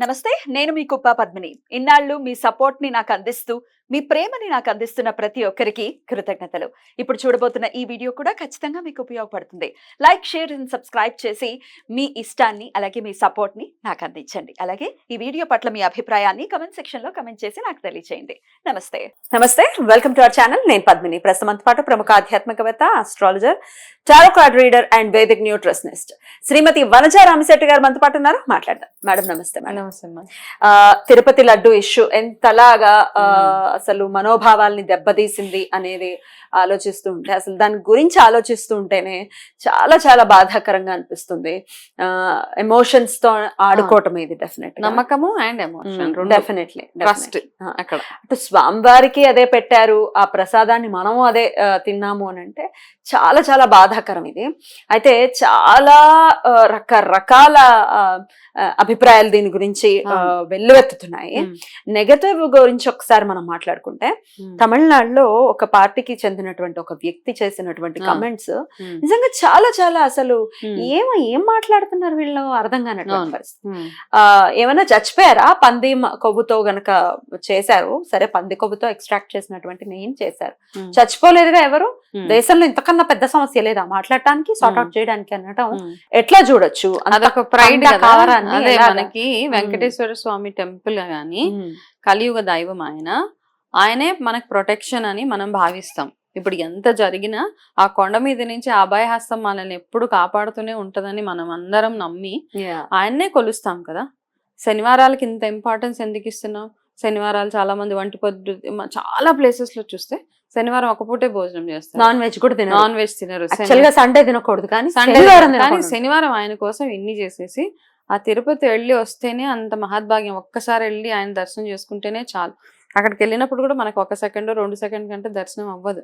నమస్తే. నేను మీ కుప్ప పద్మిని. ఇన్నాళ్ళు మీ సపోర్ట్‌ని నాకు అందిస్తూ, మీ ప్రేమని నాకు అందిస్తున్న ప్రతి ఒక్కరికి కృతజ్ఞతలు. ఇప్పుడు చూడబోతున్న ఈ వీడియో కూడా ఖచ్చితంగా మీకు ఉపయోగపడుతుంది. లైక్, షేర్ అండ్ సబ్స్క్రైబ్ చేసి మీ ఇష్టాన్ని అలాగే మీ సపోర్ట్‌ని నాకు అందించండి. అలాగే ఈ వీడియో పట్ల మీ అభిప్రాయాన్ని కామెంట్ సెక్షన్‌లో కామెంట్ చేసి నాకు తెలియజేయండి. నమస్తే. నమస్తే. Welcome to our channel. నేను పద్మిని. ప్రస్తుతం పాటు ప్రముఖ ఆధ్యాత్మికవేత్త, astrologer, tarot card reader and Vedic nutritionist Shrimati Vanaja Ramisetti garu మనతో పాటు ఉన్నారు. మాట్లాడదాం. మేడం నమస్తే. మేడం తిరుపతి లడ్డు ఇష్యూ ఎంతలాగా అసలు మనోభావాల్ని దెబ్బతీసింది అనేది ఆలోచిస్తూ ఉంటే, అసలు దాని గురించి ఆలోచిస్తూ ఉంటేనే చాలా చాలా బాధాకరంగా అనిపిస్తుంది. ఎమోషన్స్ తో ఆడుకోవటం ఇది డెఫినెట్ నమ్మకము అండ్ ఎమోషన్ డెఫినెట్లీ ట్రస్ట్ అక్కడ అటు స్వామివారికి అదే పెట్టారు, ఆ ప్రసాదాన్ని మనము అదే తిన్నాము అని అంటే చాలా చాలా బాధాకరం ఇది. అయితే చాలా రకరకాల అభిప్రాయాలు దీని గురించి వెల్లువెత్తుతున్నాయి. నెగటివ్ గురించి ఒకసారి మనం మాట్లాడుకుంటే, తమిళనాడులో ఒక పార్టీకి చెందినటువంటి ఒక వ్యక్తి చేసినటువంటి కమెంట్స్ నిజంగా చాలా చాలా అసలు ఏం మాట్లాడుతున్నారు వీళ్ళు అర్థం కానటువంటి పరిస్థితి. ఏమైనా చచ్చిపోయారా? పంది కొవ్వుతో గనక చేశారు, సరే పంది కొవ్వుతో ఎక్స్ట్రాక్ట్ చేసినటువంటి నెయ్యి చేశారు, చచ్చిపోలేదుగా ఎవరు? దేశంలో ఇంతకన్నా పెద్ద సమస్య లేదా మాట్లాడటానికి, సార్ట్ అవుట్ చేయడానికి అనటం ఎట్లా చూడొచ్చు? అదొక ప్రైడ్ అదే మనకి వెంకటేశ్వర స్వామి టెంపుల్ గాని కలియుగ దైవం ఆయనే మనకు ప్రొటెక్షన్ అని మనం భావిస్తాం. ఇప్పుడు ఎంత జరిగినా ఆ కొండ మీద నుంచి అభయహస్తం మనల్ని ఎప్పుడు కాపాడుతూనే ఉంటదని మనం అందరం నమ్మి ఆయన్నే కొలుస్తాం కదా. శనివారాలకి ఇంత ఇంపార్టెన్స్ ఎందుకు ఇస్తున్నాం? శనివారాలు చాలా మంది వంటి పొద్దు చాలా ప్లేసెస్ లో చూస్తే శనివారం ఒక పూటే భోజనం చేస్తారు, నాన్ వెజ్ కూడా తినరు. నాన్ వెజ్ తినరు, సండే తినకూడదు, కానీ శనివారం ఆయన కోసం ఇన్ని చేసేసి ఆ తిరుపతి వెళ్ళి వస్తేనే అంత మహద్భాగ్యం. ఒక్కసారి వెళ్ళి ఆయన దర్శనం చేసుకుంటేనే చాలు. అక్కడికి వెళ్ళినప్పుడు కూడా మనకు 1 సెకండ్ 2 సెకండ్ కంటే దర్శనం అవ్వదు.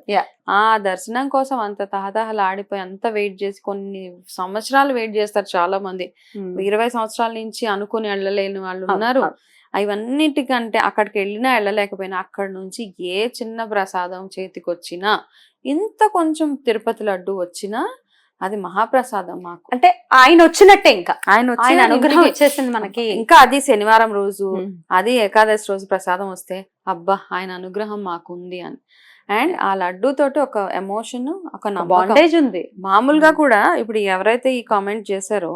ఆ దర్శనం కోసం అంత తహతహలు ఆడిపోయి అంత వెయిట్ చేసి కొన్ని సంవత్సరాలు వెయిట్ చేస్తారు చాలా మంది. 20 సంవత్సరాల నుంచి అనుకుని వెళ్ళలేని వాళ్ళు ఉన్నారు. ఇవన్నిటికంటే అక్కడికి వెళ్ళినా వెళ్ళలేకపోయినా అక్కడి నుంచి ఏ చిన్న ప్రసాదం చేతికి వచ్చినా, ఇంత కొంచెం తిరుపతి లడ్డు వచ్చినా అది మహాప్రసాదం మాకు. అంటే ఆయన వచ్చినట్టే, ఇంకా ఆయన అనుగ్రహం వచ్చేసింది మనకి. ఇంకా అది శనివారం రోజు, అది ఏకాదశి రోజు ప్రసాదం వస్తే అబ్బా ఆయన అనుగ్రహం మాకు ఉంది అని. అండ్ ఆ లడ్డు తోటి ఒక ఎమోషన్, ఒక బాండేజ్ ఉంది. మామూలుగా కూడా ఇప్పుడు ఎవరైతే ఈ కామెంట్ చేశారో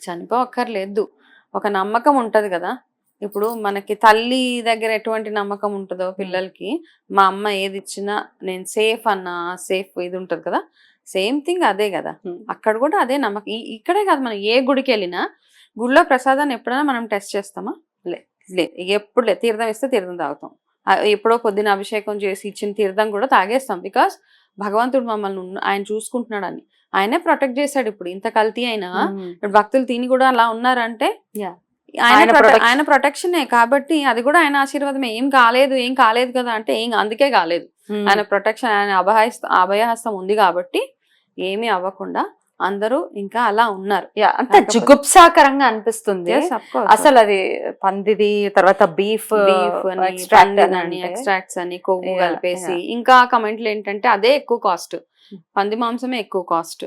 చనిపోక్కర్లేదు, ఒక నమ్మకం ఉంటది కదా. ఇప్పుడు మనకి తల్లి దగ్గర ఎటువంటి నమ్మకం ఉంటుందో పిల్లలకి, మా అమ్మ ఏది ఇచ్చినా నేను సేఫ్ అన్నా సేఫ్ ఇది ఉంటది కదా, సేమ్ థింగ్ అదే కదా. అక్కడ కూడా అదే నమ్మకం. ఇక్కడే కాదు, మనం ఏ గుడికి వెళ్ళినా గుడిలో ప్రసాదాన్ని ఎప్పుడైనా మనం టెస్ట్ చేస్తామా? ఎప్పుడు తీర్థం ఇస్తే తీర్థం తాగుతాం. ఎప్పుడో పొద్దున అభిషేకం చేసి ఇచ్చిన తీర్థం కూడా తాగేస్తాం. బికాస్ భగవంతుడు మమ్మల్ని ఆయన చూసుకుంటున్నాడని, ఆయనే ప్రొటెక్ట్ చేశాడు. ఇప్పుడు ఇంత కల్తీ అయినా భక్తులు తిని కూడా అలా ఉన్నారంటే ఆయన ప్రొటెక్షనే కాబట్టి, అది కూడా ఆయన ఆశీర్వాదమే. ఏం కాలేదు కదా అంటే అందుకే కాలేదు. ఆయన ప్రొటెక్షన్, ఆయన అభయహస్తం ఉంది కాబట్టి ఏమీ అవ్వకుండా అందరూ ఇంకా అలా ఉన్నారు. అంత జుగుప్సాకరంగా అనిపిస్తుంది అసలు. అది పందిది, తర్వాత బీఫ్ ఎక్స్ట్రాక్ట్స్ అని కొవ్వు కలిపేసి, ఇంకా కమెంట్లు ఏంటంటే అదే ఎక్కువ కాస్ట్, పంది మాంసమే ఎక్కువ కాస్ట్.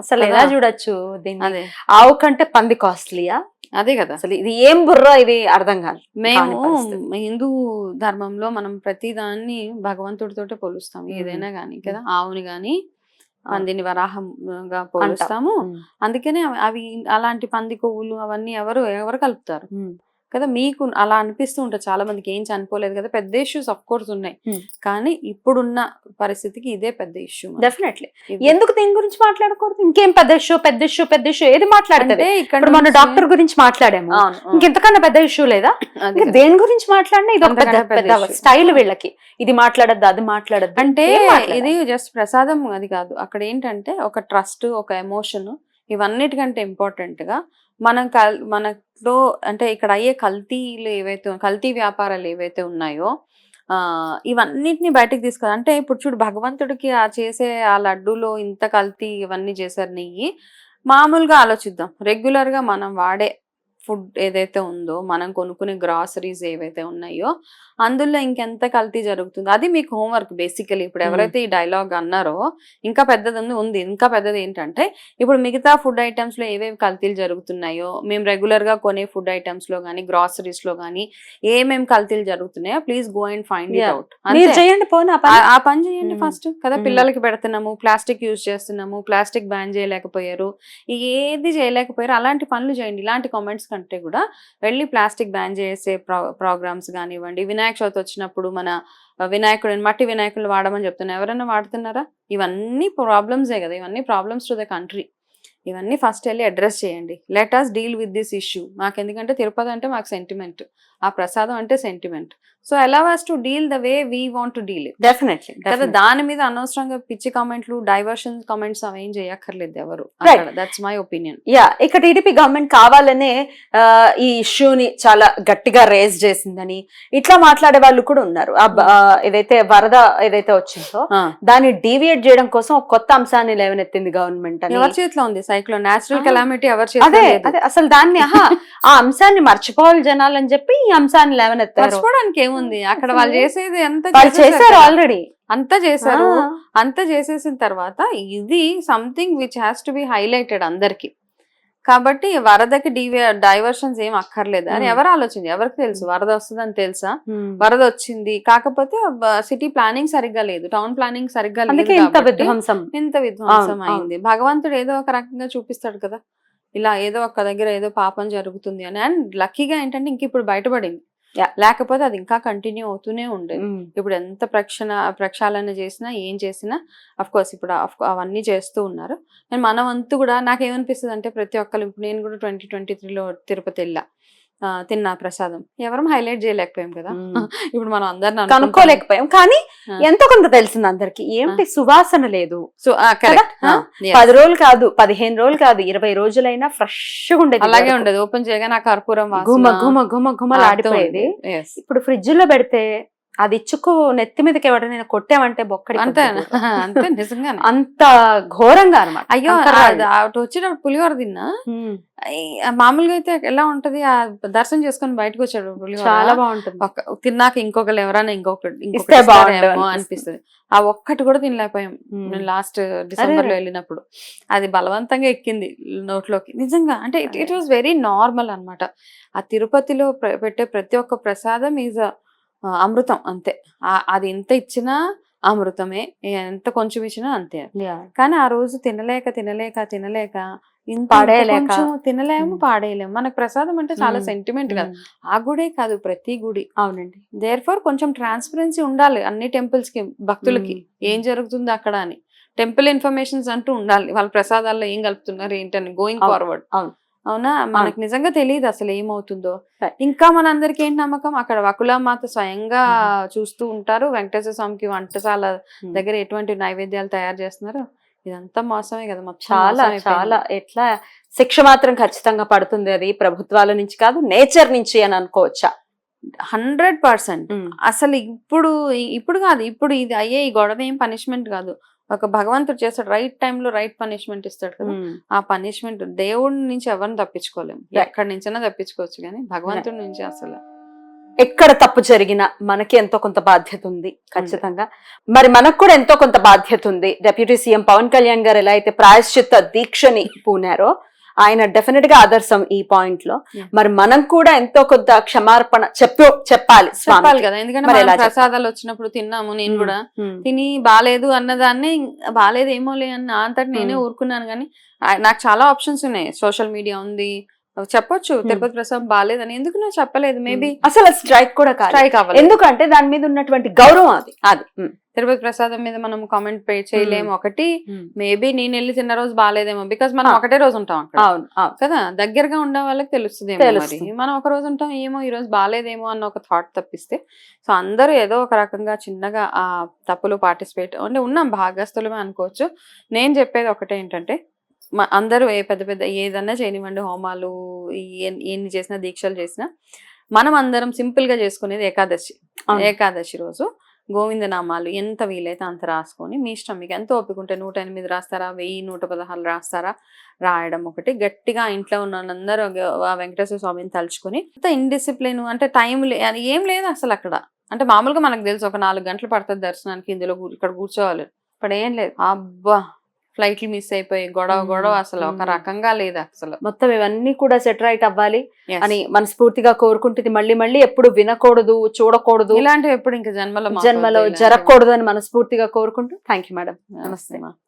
అసలు ఎలా చూడొచ్చు దీన్ని? ఆవు కంటే పంది కాస్ట్లీయా? అదే కదా. అసలు ఇది ఏం బుర్ర, ఇది అర్థం కాదు. మేము హిందూ ధర్మంలో మనం ప్రతి దాన్ని భగవంతుడితోటే పోలుస్తాం, ఏదైనా గానీ కదా. ఆవుని గాని పందిని వరాహంగా పోలుస్తాము. అందుకనే అవి అలాంటి పంది కొవ్వులు అవన్నీ ఎవరు కలుపుతారు కదా. మీకు అలా అనిపిస్తూ ఉంటుంది చాలా మందికి, ఏం చనిపోలేదు కదా. పెద్ద ఇష్యూస్ ఆఫ్ కోర్స్ ఉన్నాయి, కానీ ఇప్పుడున్న పరిస్థితికి ఇదే పెద్ద ఇష్యూ. డెఫినెట్లీ. ఎందుకు దీని గురించి మాట్లాడకూడదు? ఇంకేం పెద్ద ఇష్యూ ఏది మాట్లాడితే? ఇక్కడ మన డాక్టర్ గురించి మాట్లాడాము, ఇంకెంతకన్నా పెద్ద ఇష్యూ లేదా? దేని గురించి మాట్లాడినా ఇది ఒక పెద్ద స్టైల్ వీళ్ళకి. ఇది మాట్లాడద్దు, అది మాట్లాడద్దు అంటే ఇది జస్ట్ ప్రసాదం అది కాదు. అక్కడ ఏంటంటే ఒక ట్రస్ట్, ఒక ఎమోషన్, ఇవన్నిటికంటే ఇంపార్టెంట్ గా మనలో అంటే ఇక్కడ అయ్యే కల్తీ వ్యాపారాలు ఏవైతే ఉన్నాయో ఇవన్నిటిని బయటకు తీసుకోవాలి. అంటే ఇప్పుడు చూడు, భగవంతుడికి చేసే ఆ లడ్డూలో ఇంత కల్తీ ఇవన్నీ చేశారు నెయ్యి. మామూలుగా ఆలోచిద్దాం, రెగ్యులర్ గా మనం వాడే ఫుడ్ ఏదైతే ఉందో, మనం కొనుక్కునే గ్రాసరీస్ ఏవైతే ఉన్నాయో అందులో ఇంకెంత కల్తీ జరుగుతుందో అది మీకు హోంవర్క్ బేసికలీ. ఇప్పుడు ఎవరైతే ఈ డైలాగ్ అన్నారో ఇంకా పెద్దది ఉంది. ఇంకా పెద్దది ఏంటంటే ఇప్పుడు మిగతా ఫుడ్ ఐటమ్స్ లో ఏవేవి కల్తీలు జరుగుతున్నాయో, మేము రెగ్యులర్ గా కొనే ఫుడ్ ఐటమ్స్ లో కానీ గ్రాసరీస్ లో కానీ ఏమేమి కల్తీలు జరుగుతున్నాయో please go and find it out. మీరు చేయండి పోనీ ఆ పని చేయండి ఫస్ట్ కదా. పిల్లలకి పెడుతున్నాము, ప్లాస్టిక్ యూజ్ చేస్తున్నాము, ప్లాస్టిక్ బ్యాన్ చేయలేకపోయారు, ఏది చేయలేకపోయారు, అలాంటి పనులు చేయండి. ఇలాంటి కామెంట్స్ కంటే కూడా వెళ్ళి ప్లాస్టిక్ బ్యాన్ చేసే ప్రోగ్రామ్స్ కానివ్వండి. వినాయక చవితి వచ్చినప్పుడు మన మట్టి వినాయకులు వాడమని చెప్తున్నా, ఎవరైనా వాడుతున్నారా? ఇవన్నీ ప్రాబ్లమ్సే కదా, ఇవన్నీ ప్రాబ్లమ్స్ టు ద కంట్రీ. ఇవన్నీ ఫస్ట్ వెళ్ళి అడ్రస్ చేయండి. Let us deal with this issue. మాకు ఎందుకంటే తిరుపతి అంటే మాకు సెంటిమెంట్, ఆ ప్రసాదం అంటే sentiment. So allow us to deal the way we want to deal it. Definitely కదా, దాని మీద అనవసరంగా పిచ్చి కామెంట్లు, డైవర్షన్ కామెంట్స్ అవేం చేయక్కర్లేదు ఎవరు. That's my opinion. యా, ఇక టీడీపీ గవర్నమెంట్ కావాలనే ఈ ఇష్యూని చాలా గట్టిగా రేజ్ చేసిందని ఇట్లా మాట్లాడే వాళ్ళు కూడా ఉన్నారు. ఏదైతే వరద ఏదైతే వచ్చిందో దాన్ని డీవియేట్ చేయడం కోసం ఒక కొత్త అంశాన్ని లేవనెత్తింది గవర్నమెంట్ అని. ఎవరి చేతిలో ఉంది సైక్లోన్, నేచురల్ కెలామిటీ ఎవరి అదే చేతిలో లేదు. అదే అసలు దాన్ని ఆ అంశాన్ని మర్చిపోవాలి జనాలు అని చెప్పి ఈ అంశాన్ని లేవనెత్తారు. మర్చిపోవడానికి ఏముంది, అక్కడ వాళ్ళు చేసేది ఎంత వాళ్ళు చేశారు ఆల్రెడీ, అంతా చేశారు. అంతా చేసేసిన తర్వాత ఇది something which has to be highlighted అందరికి. కాబట్టి వరదకి డైవర్షన్స్ ఏం అక్కర్లేదు అని ఎవరు ఆలోచించి, ఎవరికి తెలుసు వరద వస్తుందని తెలుసా? వరద వచ్చింది, కాకపోతే సిటీ ప్లానింగ్ సరిగ్గా లేదు, టౌన్ ప్లానింగ్ సరిగ్గా లేదు, ఇంత విధ్వంసం అయింది. భగవంతుడు ఏదో ఒక రకంగా చూపిస్తాడు కదా, ఇలా ఏదో ఒక దగ్గర ఏదో పాపం జరుగుతుంది అని. అండ్ లక్కీగా ఏంటంటే ఇంక ఇప్పుడు బయటపడింది, లేకపోతే అది ఇంకా కంటిన్యూ అవుతూనే ఉండేది. ఇప్పుడు ఎంత ప్రక్షాళన చేసినా ఏం చేసినా అఫ్ కోర్స్ ఇప్పుడు అవన్నీ చేస్తూ ఉన్నారు. అండ్ మన వంతు కూడా నాకేమనిపిస్తుంది అంటే ప్రతి ఒక్కరు, ఇప్పుడు నేను కూడా 2023లో తిరుపతి వెళ్ళా, తిన్నా ప్రసాదం, ఎవరం హైలైట్ చేయలేకపోయాం కదా. ఇప్పుడు మనం అందరిని కనుక్కోలేకపోయాం, కానీ ఎంతో కొంత తెలిసింది అందరికి. ఏంటి సువాసన లేదు. సో 10 రోజులు కాదు, 15 రోజులు కాదు, 20 రోజులైనా ఫ్రెష్ గా ఉండేది. అలాగే ఉండేది. ఓపెన్ చేయగానే ఆ కర్పూరం గుమలాడిపోయేది. ఇప్పుడు ఫ్రిడ్జ్ లో పెడితే అది ఇచ్చుకు నెత్తి మీదకి ఎవరైనా కొట్టామంటే బొక్కడి అంతే అంతే నిజంగానే అంత ఘోరంగా అనమాట. అయ్యో వచ్చేటప్పుడు పులిహోర తిన్నా, మామూలుగా అయితే ఎలా ఉంటది, ఆ దర్శనం చేసుకుని బయటకు వచ్చాడు పులిహోర చాలా బాగుంటుంది. తిన్నాక ఇంకొకరు ఎవరైనా ఇంకొకటి అనిపిస్తుంది. ఆ ఒక్కటి కూడా తినలేకపోయాం లాస్ట్ డిసెంబర్ లో వెళ్ళినప్పుడు. అది బలవంతంగా ఎక్కింది నోట్లోకి నిజంగా. అంటే ఇట్ వాస్ వెరీ నార్మల్ అన్నమాట. ఆ తిరుపతిలో పెట్టే ప్రతి ఒక్క ప్రసాదం ఈజ్ అమృతం అంతే. అది ఎంత ఇచ్చినా అమృతమే, ఎంత కొంచెం ఇచ్చినా అంతే. కానీ ఆ రోజు తినలేక తినలేము, పాడేయలేము. మనకు ప్రసాదం అంటే చాలా సెంటిమెంట్ కదా. ఆ గుడే కాదు, ప్రతి గుడి. అవునండి. దేర్ఫోర్ కొంచెం ట్రాన్స్పరెన్సీ ఉండాలి అన్ని టెంపుల్స్ కి, భక్తులకి ఏం జరుగుతుంది అక్కడ అని. టెంపుల్ ఇన్ఫర్మేషన్స్ అంటూ ఉండాలి, వాళ్ళ ప్రసాదాల్లో ఏం కలుపుతున్నారు ఏంటని గోయింగ్ ఫార్వర్డ్. అవునా, మనకు నిజంగా తెలియదు అసలు ఏమవుతుందో. ఇంకా మనందరికి ఏంటి నమ్మకం, అక్కడ వకులామాత స్వయంగా చూస్తూ ఉంటారు. వెంకటేశ్వర స్వామికి వంటశాల దగ్గర ఎటువంటి నైవేద్యాలు తయారు చేస్తున్నారు, ఇదంతా మోసమే కదా. చాలా చాలా ఎట్లా శిక్ష మాత్రం ఖచ్చితంగా పడుతుంది. అది ప్రభుత్వాల నుంచి కాదు, నేచర్ నుంచి అని అనుకోవచ్చా? 100%. అసలు ఇప్పుడు కాదు, ఇప్పుడు ఇది అయ్యే ఈ గొడవ ఏం పనిష్మెంట్ కాదు. ఒక భగవంతుడు చేస్తాడు, రైట్ టైంలో రైట్ పనిష్మెంట్ ఇస్తాడు కదా. ఆ పనిష్మెంట్ దేవుడి నుంచి ఎవరిని తప్పించుకోలేము, ఎక్కడి నుంచైనా తప్పించుకోవచ్చు, కానీ భగవంతుడి నుంచి అసలు ఎక్కడ తప్పు జరిగినా మనకి ఎంతో కొంత బాధ్యత ఉంది ఖచ్చితంగా. మరి మనకు కూడా ఎంతో కొంత బాధ్యత ఉంది. డిప్యూటీ సీఎం పవన్ కళ్యాణ్ గారు ఎలా అయితే ప్రాయశ్చిత్త దీక్షని పూనారో, ఆయన డెఫినెట్ గా ఆదర్శం ఈ పాయింట్ లో. మరి మనం కూడా ఎంతో కొంత క్షమార్పణ చెప్పాలి కదా. ఎందుకంటే ప్రసాదాలు వచ్చినప్పుడు తిన్నాము, నేను కూడా తిని బాలేదు అన్నదాన్ని బాలేదేమోలే అన్న అంతటి నేనే ఊరుకున్నాను. కానీ నాకు చాలా ఆప్షన్స్ ఉన్నాయి, సోషల్ మీడియా ఉంది, చెప్పొచ్చు తిరుపతి ప్రసాదం బాలేదని. ఎందుకు నువ్వు చెప్పలేదు? మేబీ అసలు స్ట్రైక్ కూడా స్ట్రైక్ అవ్వాలి, ఎందుకంటే దాని మీద ఉన్నటువంటి గౌరవం అది. తిరుపతి ప్రసాదం మీద మనం కామెంట్ పే చేయలేము. ఒకటి మేబీ నేను వెళ్ళి తిన్న రోజు బాగాలేదేమో, బికాస్ మనం ఒకటే రోజు ఉంటాం అక్కడ కదా. దగ్గరగా ఉండే వాళ్ళకి తెలుస్తుంది, మనం ఒక రోజు ఉంటాం, ఏమో ఈ రోజు బాగాలేదేమో అన్న ఒక థాట్ తప్పిస్తే. సో అందరూ ఏదో ఒక రకంగా చిన్నగా ఆ తప్పులు పార్టిసిపేట్ అంటే ఉన్నాం, భాగస్తులమే అనుకోవచ్చు. నేను చెప్పేది ఒకటే ఏంటంటే, అందరూ పెద్ద పెద్ద ఏదన్నా చేయనివ్వండి, హోమాలు ఎన్ని చేసినా దీక్షలు చేసినా, మనం అందరం సింపుల్ గా చేసుకునేది ఏకాదశి రోజు గోవిందనామాలు ఎంత వీలైతే అంత రాసుకొని మీ ఇష్టం, మీకు ఎంత ఓపిక ఉంటే 108 రాస్తారా, 1116 రాస్తారా, రాయడం ఒకటి. గట్టిగా ఇంట్లో ఉన్న వాళ్ళందరూ ఆ వెంకటేశ్వర స్వామిని తలుచుకొని, అంత ఇండిసిప్లిన్ అంటే టైం ఏం లేదు అసలు అక్కడ. అంటే మామూలుగా మనకు తెలుసు ఒక 4 గంటలు పడుతుంది దర్శనానికి, ఇందులో ఇక్కడ కూర్చోవాలి. ఇప్పుడు ఏం లేదు, అబ్బా ఫ్లైట్లు మిస్ అయిపోయి గొడవ అసలు ఒక రకంగా లేదు అసలు. మొత్తం ఇవన్నీ కూడా సెట్ రైట్ అవ్వాలి Yes. అని మనస్ఫూర్తిగా కోరుకుంటుంది. మళ్ళీ మళ్ళీ ఎప్పుడు వినకూడదు, చూడకూడదు, ఇలాంటివి ఎప్పుడు ఇంకా జన్మలో జన్మలో జరగకూడదు అని మనస్ఫూర్తిగా కోరుకుంటూ థ్యాంక్ యూ మేడం. నమస్తే. నమస్తే.